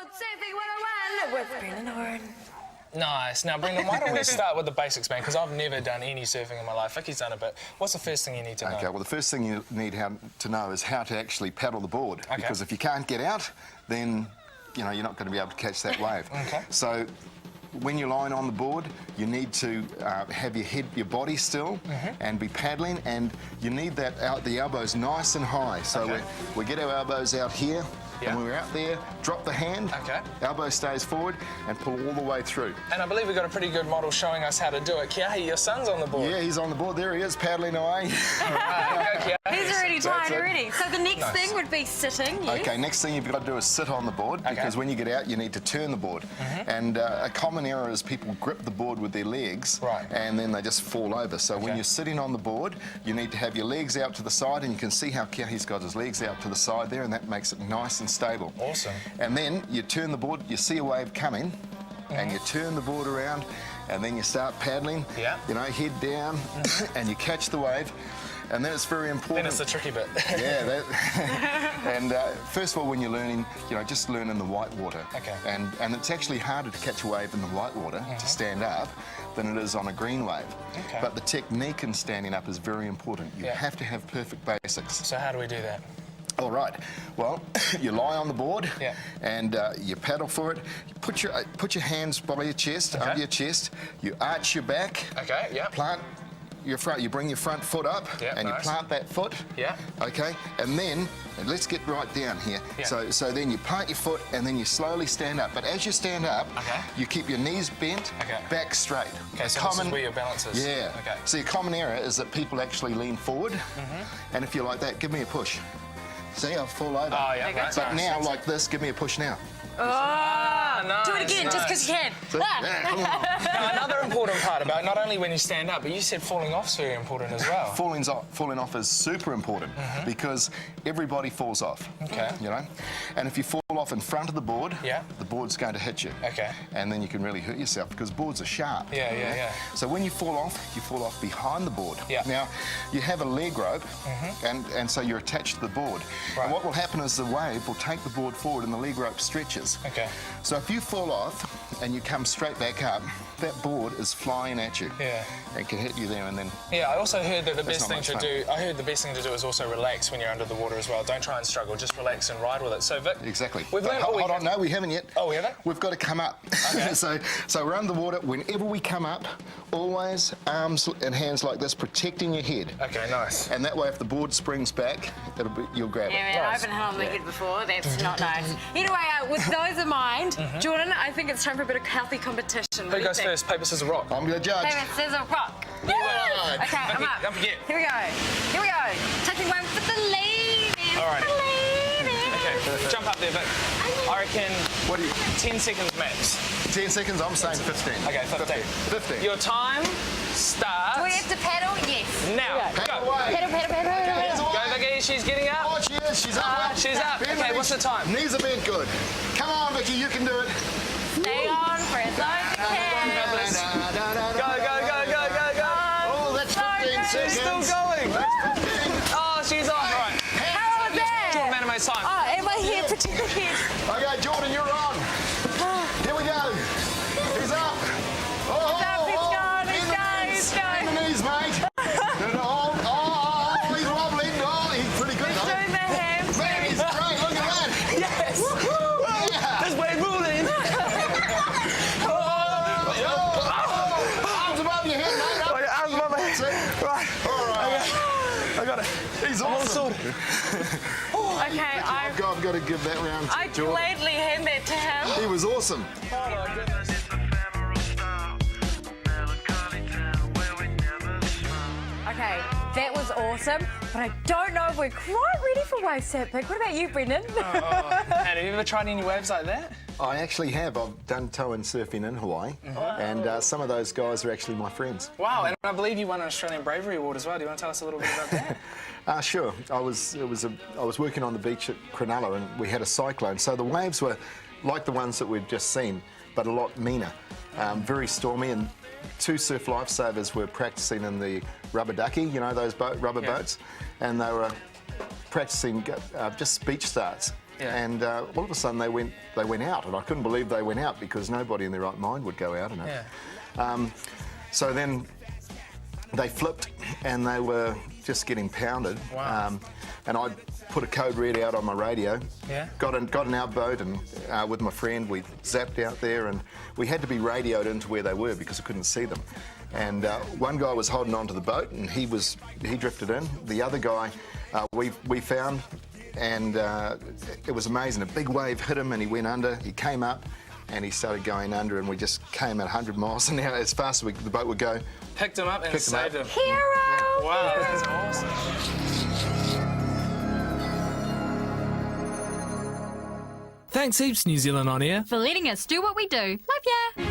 Good Surfing 101 with Brendan Horan. Nice. Now, Brendan, why don't we start with the basics, man? Because I've never done any surfing in my life. Vicky's done a bit. What's the first thing you need to know? Okay, well, the first thing you need to know is how to actually paddle the board. Okay. Because if you can't get out, then, you know, you're not going to be able to catch that wave. Okay. So when you're lying on the board, you need to have your body still and be paddling, and you need that the elbows nice and high. So Okay. we get our elbows out here, Yeah. and when we're out there, drop the hand, Okay. elbow stays forward, and pull all the way through. And I believe we've got a pretty good model showing us how to do it. Kiahi, your son's on the board. Yeah, he's on the board. There he is, paddling away. Right, go, Kiahi. He's already That's tired it. already. So the next Nice. thing would be sitting, yes? Okay, next thing you've got to do is sit on the board, because when you get out, you need to turn the board. And a common error is people grip the board with their legs, Right. and then they just fall over. So when Okay. you're sitting on the board, you need to have your legs out to the side, and you can see how Kiahi's got his legs out to the side there, and that makes it nice and stable. Awesome. And then you turn the board, you see a wave coming, and you turn the board around, and then you start paddling, Yeah. you know, head down, and you catch the wave. And then it's very important. Then it's the tricky bit. Yeah, and first of all, when you're learning, you know, just learn in the white water. Okay. And it's actually harder to catch a wave in the white water to stand up than it is on a green wave. Okay. But the technique in standing up is very important. You Yeah. have to have perfect basics. So how do we do that? All right. Well, you lie on the board, Yeah. and you paddle for it. You put your hands by your chest, Okay. under your chest. You arch your back. Okay, yeah. Plant your front. You bring your front foot up, Yeah, and nice. you plant that foot. Yeah. Okay. And then let's get right down here. Yeah. So then you plant your foot, and then you slowly stand up. But as you stand up, Okay. you keep your knees bent, Okay. back straight. Okay, A so this is where your balance is. Yeah. Okay. See, a common error is that people actually lean forward, and if you're like that, give me a push. See, I'll fall over. Oh, yeah, Okay, right. But now, like this, give me a push now. Oh, nice, do it again, just because you can. See? Yeah, come on. Now, another important part about not only when you stand up, but you said falling off's very important as well. Falling off is super important because everybody falls off. Okay. You know? And if you fall off in front of the board, Yeah. the board's going to hit you. Okay. And then you can really hurt yourself because boards are sharp. Yeah, yeah, yeah. So when you fall off behind the board. Yeah. Now, you have a leg rope, and so you're attached to the board. Right. And what will happen is the wave will take the board forward and the leg rope stretches. Okay. So if you fall off and you come straight back up, that board is flying at you. Yeah. And can hit you there and then. Yeah, I also heard that the best not thing much to fun. do. I heard the best thing to do is also relax when you're under the water as well. Don't try and struggle. Just relax and ride with it. So, Vic, Exactly. We've learned Hold all we on, can. no, we haven't yet. Oh, we haven't? We've got to come up. Okay. so we're under the water. Whenever we come up, always arms and hands like this, protecting your head. Okay, nice. And that way, if the board springs back, you'll grab Yeah, it. man, Nice. I've been held on the head before. That's not nice. Anyway, with those in mind, Jordan, I think it's time for a bit of healthy competition. What do Who you goes think? first? Paper, scissors, rock. I'm going to judge. Paper, scissors, rock. right. Okay, I'm up. Don't forget. Here we go. Here we go. Taking one for the ladies. All right. The ladies. Okay, jump up there, Vic. I reckon What do you? 10 seconds max. 10 seconds. I'm saying 15. Okay, 15. 15. Your time Do we starts have to paddle? Yes. now. Paddle Go. away. Paddle, paddle, paddle, paddle, Hands paddle. away. Go, Vicky. She's getting up. Oh, she is. She's up. She's up. Bend Okay, the what's the knees. time? Knees are bent good. Come on, Vicky. You can do it. Stay on for as long as you can. Fellas. Go, go, go, go, go, go. Oh, that's 15 seconds. She's still going. That's 15. Oh, she's off. Right. How was that? Man of my time. Oh, and my hair, protect your head. Okay, Jordan, you're on. Here we go. He's up. Oh, He's up, he's oh, going, bend he's the going, knees. he's going. Bend the knees, mate. Oh, he's wobbling. Oh, he's pretty good. He's though. doing the hamstring. Man, he's great. Look at that. Yes. Woo-hoo. Yeah. This way ruling. Arms above your head, mate. Up. Oh, yeah, arms above my head. That's it. Right. All right. I got it. He's I'm all awesome. sorted. Okay, I've got to give that round to I Jordan. gladly hand that to him. He was awesome. Oh, my goodness. Okay, that was awesome, but I don't know if we're quite ready for wave surfing. What about you, Brendan? And have you ever tried any waves like that? I actually have. I've done tow and surfing in Hawaii, and some of those guys are actually my friends. Wow, and I believe you won an Australian Bravery Award as well. Do you want to tell us a little bit about that? Sure. I was working on the beach at Cronulla, and we had a cyclone. So the waves were like the ones that we've just seen, but a lot meaner. Very stormy, and two surf lifesavers were practicing in the rubber ducky, you know, those rubber boats, and they were practicing just beach starts. Yeah. And all of a sudden they went out, and I couldn't believe they went out because nobody in their right mind would go out in it. Yeah. So then they flipped, and they were just getting pounded. Wow. And I put a code red out on my radio. Yeah. Got an outboat, and with my friend we zapped out there, and we had to be radioed into where they were because I couldn't see them. And one guy was holding on to the boat, and he drifted in. The other guy we found, and it was amazing. A big wave hit him, and he went under. He came up, and he started going under, and we just came at 100 miles an hour as fast as the boat would go. Picked him up and Picked him saved up. him. Hero! Wow, that's awesome. Thanks heaps, New Zealand On Air. For letting us do what we do. Love ya!